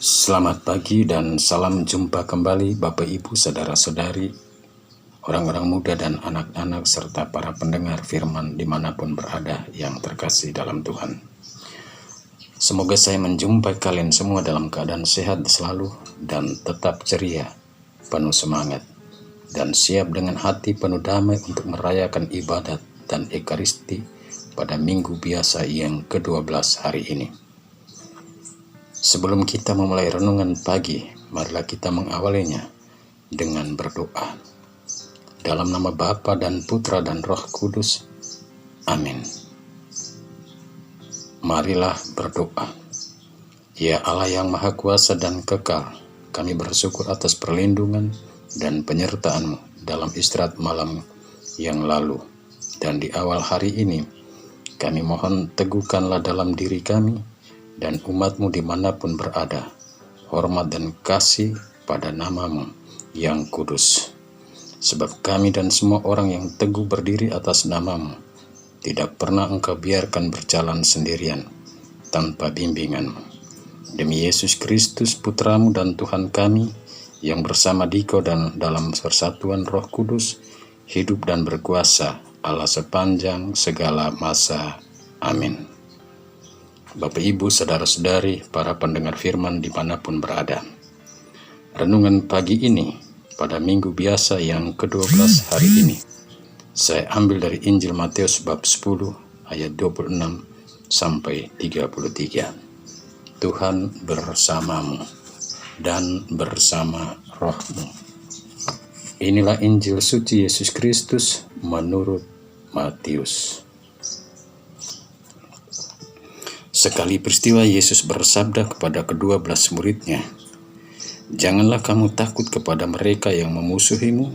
Selamat pagi dan salam jumpa kembali Bapak Ibu Saudara-saudari, orang-orang muda dan anak-anak serta para pendengar firman dimanapun berada yang terkasih dalam Tuhan. Semoga saya menjumpai kalian semua dalam keadaan sehat selalu dan tetap ceria, penuh semangat, dan siap dengan hati penuh damai untuk merayakan ibadat dan ekaristi pada minggu biasa yang ke-12 hari ini. Sebelum kita memulai renungan pagi, marilah kita mengawalinya dengan berdoa. Dalam nama Bapa dan Putra dan Roh Kudus. Amin. Marilah berdoa. Ya Allah yang Maha Kuasa dan Kekal, kami bersyukur atas perlindungan dan penyertaan-Mu dalam istirahat malam yang lalu. Dan di awal hari ini, kami mohon teguhkanlah dalam diri kami dan umat-Mu dimanapun berada, hormat dan kasih pada nama-Mu yang kudus. Sebab kami dan semua orang yang teguh berdiri atas nama-Mu, tidak pernah Engkau biarkan berjalan sendirian, tanpa bimbingan-Mu. Demi Yesus Kristus, Putra-Mu dan Tuhan kami, yang bersama Dikau dan dalam persatuan Roh Kudus, hidup dan berkuasa Allah sepanjang segala masa. Amin. Bapak Ibu, Saudara-saudari, para pendengar firman dimanapun berada. Renungan pagi ini, pada minggu biasa yang ke-12 hari ini, saya ambil dari Injil Matius bab 10 ayat 26 sampai 33. Tuhan bersamamu dan bersama rohmu. Inilah Injil suci Yesus Kristus menurut Matius. Sekali peristiwa Yesus bersabda kepada ke-12 muridnya, "Janganlah kamu takut kepada mereka yang memusuhimu,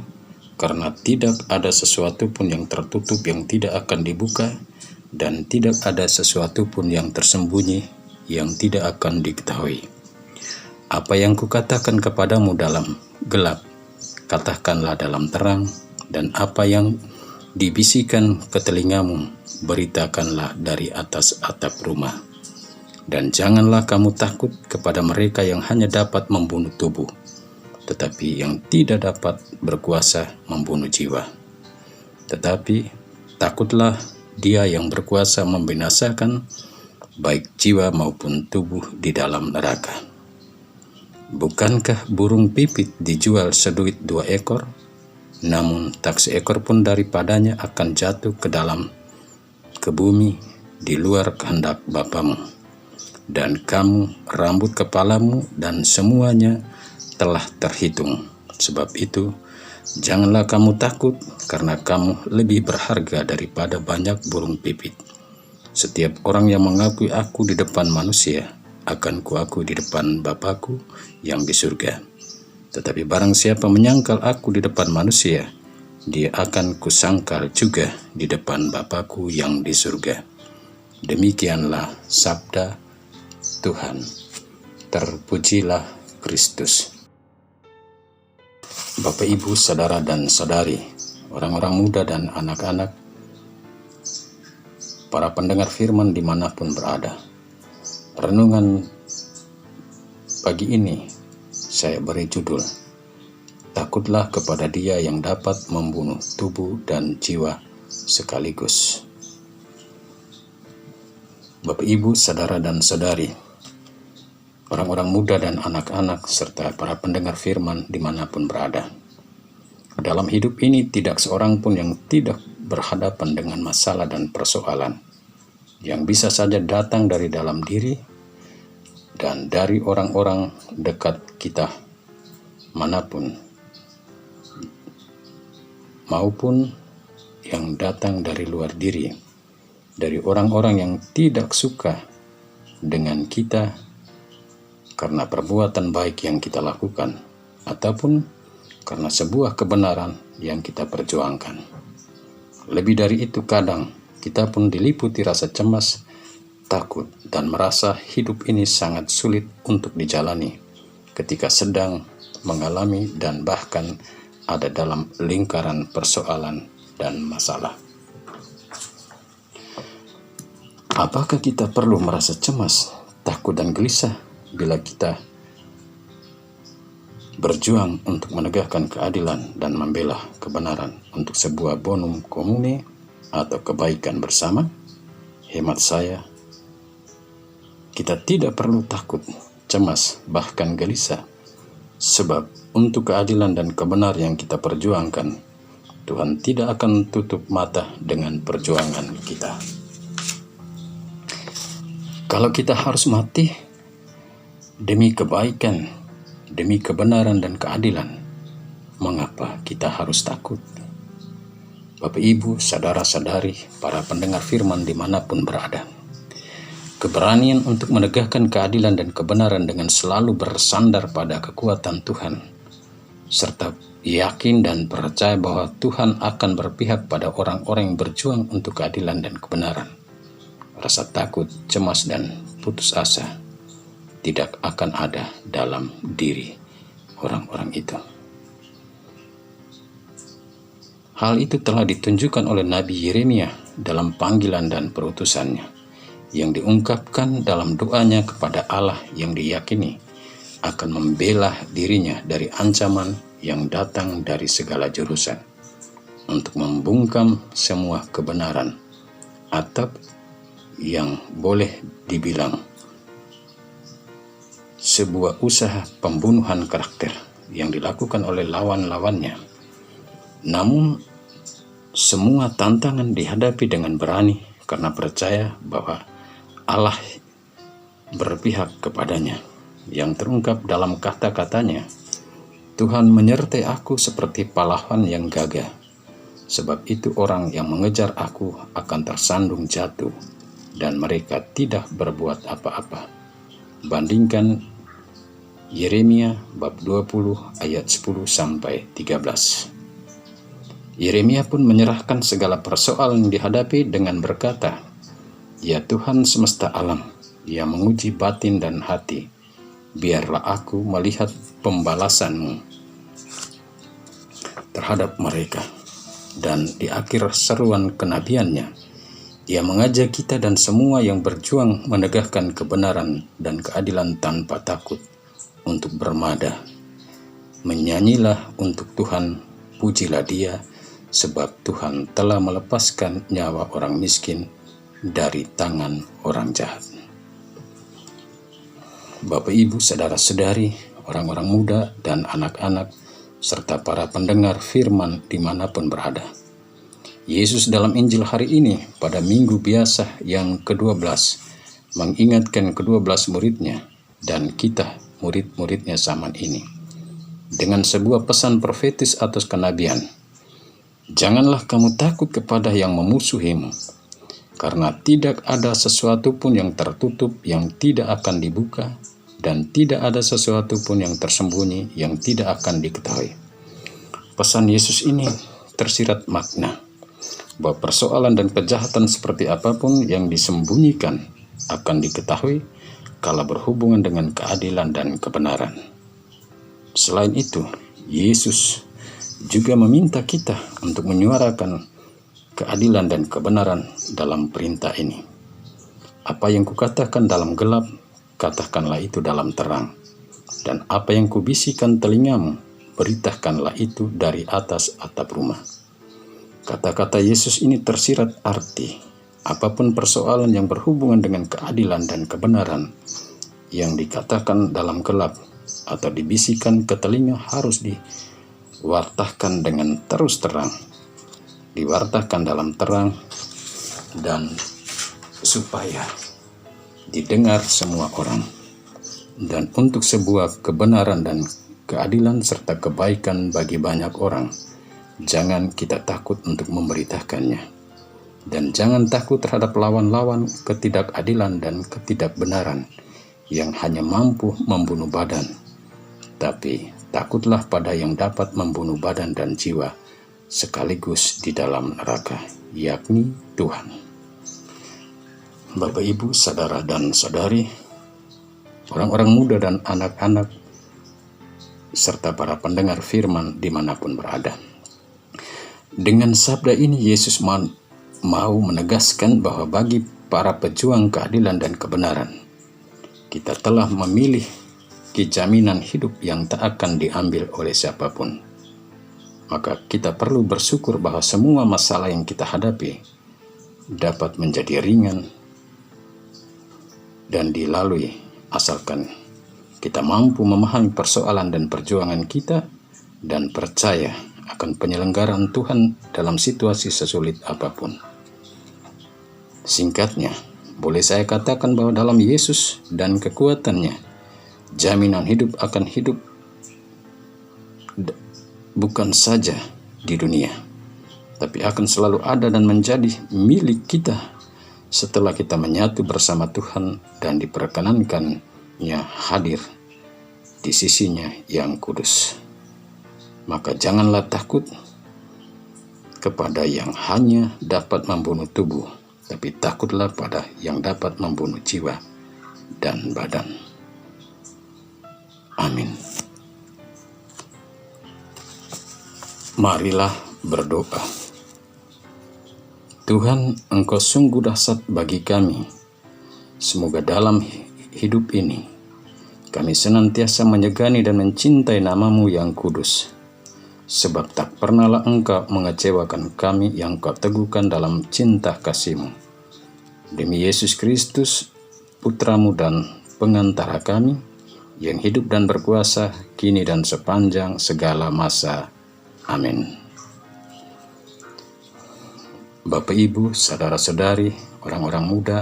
karena tidak ada sesuatu pun yang tertutup yang tidak akan dibuka, dan tidak ada sesuatu pun yang tersembunyi yang tidak akan diketahui. Apa yang kukatakan kepadamu dalam gelap, katakanlah dalam terang, dan apa yang dibisikkan ke telingamu, beritakanlah dari atas atap rumah. Dan janganlah kamu takut kepada mereka yang hanya dapat membunuh tubuh, tetapi yang tidak dapat berkuasa membunuh jiwa. Tetapi takutlah Dia yang berkuasa membinasakan baik jiwa maupun tubuh di dalam neraka. Bukankah burung pipit dijual seduit 2 ekor? Namun tak seekor pun daripadanya akan jatuh ke bumi di luar kehendak Bapamu. Dan kamu, rambut kepalamu dan semuanya telah terhitung. Sebab itu, janganlah kamu takut, karena kamu lebih berharga daripada banyak burung pipit. Setiap orang yang mengakui aku di depan manusia, akan kuakui di depan Bapa-Ku yang di surga. Tetapi barang siapa menyangkal aku di depan manusia, dia akan kusangkal juga di depan Bapa-Ku yang di surga." Demikianlah sabda Tuhan. Terpujilah Kristus. Bapak, Ibu, Saudara dan Saudari, orang-orang muda dan anak-anak, para pendengar firman dimanapun berada. Renungan pagi ini saya beri judul, "Takutlah kepada Dia yang dapat membunuh tubuh dan jiwa sekaligus." Bapak, Ibu, Saudara dan Saudari, orang-orang muda dan anak-anak serta para pendengar firman dimanapun berada. Dalam hidup ini tidak seorang pun yang tidak berhadapan dengan masalah dan persoalan yang bisa saja datang dari dalam diri dan dari orang-orang dekat kita manapun, maupun yang datang dari luar diri, dari orang-orang yang tidak suka dengan kita karena perbuatan baik yang kita lakukan, ataupun karena sebuah kebenaran yang kita perjuangkan. Lebih dari itu, kadang kita pun diliputi rasa cemas, takut, dan merasa hidup ini sangat sulit untuk dijalani ketika sedang mengalami dan bahkan ada dalam lingkaran persoalan dan masalah. Apakah kita perlu merasa cemas, takut, dan gelisah bila kita berjuang untuk menegakkan keadilan dan membela kebenaran untuk sebuah bonum comune atau kebaikan bersama, hemat saya, kita tidak perlu takut, cemas, bahkan gelisah. Sebab untuk keadilan dan kebenaran yang kita perjuangkan, Tuhan tidak akan tutup mata dengan perjuangan kita. Kalau kita harus mati demi kebaikan, demi kebenaran dan keadilan, mengapa kita harus takut? Bapak, Ibu, saudara-saudari, para pendengar firman dimanapun berada, keberanian untuk menegakkan keadilan dan kebenaran dengan selalu bersandar pada kekuatan Tuhan, serta yakin dan percaya bahwa Tuhan akan berpihak pada orang-orang yang berjuang untuk keadilan dan kebenaran. Rasa takut, cemas, dan putus asa tidak akan ada dalam diri orang-orang itu. Hal itu telah ditunjukkan oleh Nabi Yeremia dalam panggilan dan perutusannya, yang diungkapkan dalam doanya kepada Allah yang diyakini akan membela dirinya dari ancaman yang datang dari segala jurusan untuk membungkam semua kebenaran atau yang boleh dibilang sebuah usaha pembunuhan karakter yang dilakukan oleh lawan-lawannya. Namun semua tantangan dihadapi dengan berani karena percaya bahwa Allah berpihak kepadanya, yang terungkap dalam kata-katanya, Tuhan menyertai aku seperti pahlawan yang gagah. Sebab itu orang yang mengejar aku akan tersandung jatuh, dan mereka tidak berbuat apa-apa. Bandingkan Yeremia bab 20 ayat 10-13. Yeremia pun menyerahkan segala persoalan yang dihadapi dengan berkata, "Ya Tuhan semesta alam, yang menguji batin dan hati, biarlah aku melihat pembalasan-Mu terhadap mereka." Dan di akhir seruan kenabiannya, ia mengajak kita dan semua yang berjuang menegakkan kebenaran dan keadilan tanpa takut untuk bermada. Menyanyilah untuk Tuhan, pujilah Dia, sebab Tuhan telah melepaskan nyawa orang miskin dari tangan orang jahat. Bapak, Ibu, saudara-saudari, orang-orang muda dan anak-anak, serta para pendengar firman dimanapun berada, Yesus dalam Injil hari ini pada minggu biasa yang ke-12 mengingatkan ke-12 muridnya dan kita murid-muridnya zaman ini dengan sebuah pesan profetis atau kenabian. Janganlah kamu takut kepada yang memusuhimu, karena tidak ada sesuatu pun yang tertutup yang tidak akan dibuka, dan tidak ada sesuatu pun yang tersembunyi yang tidak akan diketahui. Pesan Yesus ini tersirat makna bahwa persoalan dan kejahatan seperti apapun yang disembunyikan akan diketahui kala berhubungan dengan keadilan dan kebenaran. Selain itu, Yesus juga meminta kita untuk menyuarakan keadilan dan kebenaran dalam perintah ini. Apa yang kukatakan dalam gelap, katakanlah itu dalam terang. Dan apa yang kubisikkan telingamu, beritakanlah itu dari atas atap rumah. Kata-kata Yesus ini tersirat arti, apapun persoalan yang berhubungan dengan keadilan dan kebenaran yang dikatakan dalam gelap atau dibisikkan ke telinga harus diwartakan dengan terus terang, diwartakan dalam terang, dan supaya didengar semua orang. Dan untuk sebuah kebenaran dan keadilan serta kebaikan bagi banyak orang, jangan kita takut untuk memberitakannya. Dan jangan takut terhadap lawan-lawan ketidakadilan dan ketidakbenaran yang hanya mampu membunuh badan. Tapi takutlah pada yang dapat membunuh badan dan jiwa sekaligus di dalam neraka, yakni Tuhan. Bapak, Ibu, saudara dan saudari, orang-orang muda dan anak-anak, serta para pendengar firman dimanapun berada. Dengan sabda ini Yesus mau menegaskan bahwa bagi para pejuang keadilan dan kebenaran, kita telah memilih memiliki jaminan hidup yang tak akan diambil oleh siapapun. Maka kita perlu bersyukur bahwa semua masalah yang kita hadapi dapat menjadi ringan dan dilalui asalkan kita mampu memahami persoalan dan perjuangan kita dan percaya akan penyelenggaraan Tuhan dalam situasi sesulit apapun. Singkatnya, boleh saya katakan bahwa dalam Yesus dan kekuatannya, jaminan hidup akan hidup bukan saja di dunia, tapi akan selalu ada dan menjadi milik kita setelah kita menyatu bersama Tuhan dan diperkenankannya hadir di sisinya yang kudus. Maka janganlah takut kepada yang hanya dapat membunuh tubuh, tapi takutlah pada yang dapat membunuh jiwa dan badan. Amin. Marilah berdoa. Tuhan, Engkau sungguh dahsyat bagi kami. Semoga dalam hidup ini kami senantiasa menyegani dan mencintai nama-Mu yang kudus. Sebab tak pernahlah Engkau mengecewakan kami yang Kau teguhkan dalam cinta kasih-Mu. Demi Yesus Kristus, Putra-Mu dan pengantara kami, yang hidup dan berkuasa kini dan sepanjang segala masa. Amin. Bapak, Ibu, saudara-saudari, orang-orang muda,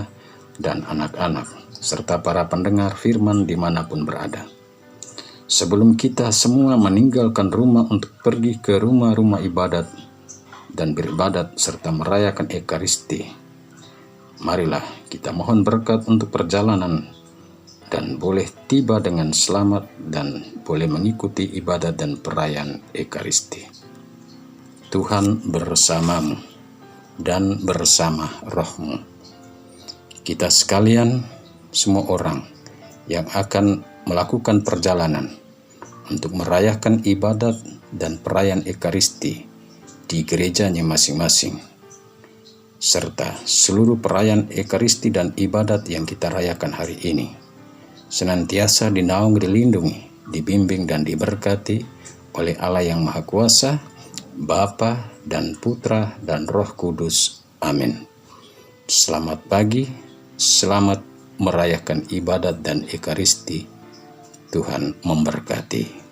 dan anak-anak, serta para pendengar firman dimanapun berada. Sebelum kita semua meninggalkan rumah untuk pergi ke rumah-rumah ibadat dan beribadat serta merayakan Ekaristi, marilah kita mohon berkat untuk perjalanan dan boleh tiba dengan selamat dan boleh mengikuti ibadat dan perayaan Ekaristi. Tuhan bersamamu dan bersama rohmu. Kita sekalian, semua orang yang akan melakukan perjalanan untuk merayakan ibadat dan perayaan Ekaristi di gerejanya masing-masing, serta seluruh perayaan Ekaristi dan ibadat yang kita rayakan hari ini, senantiasa dinaungi, dilindungi, dibimbing dan diberkati oleh Allah yang Maha Kuasa, Bapa dan Putra dan Roh Kudus. Amin. Selamat pagi, selamat merayakan ibadat dan Ekaristi. Tuhan memberkati.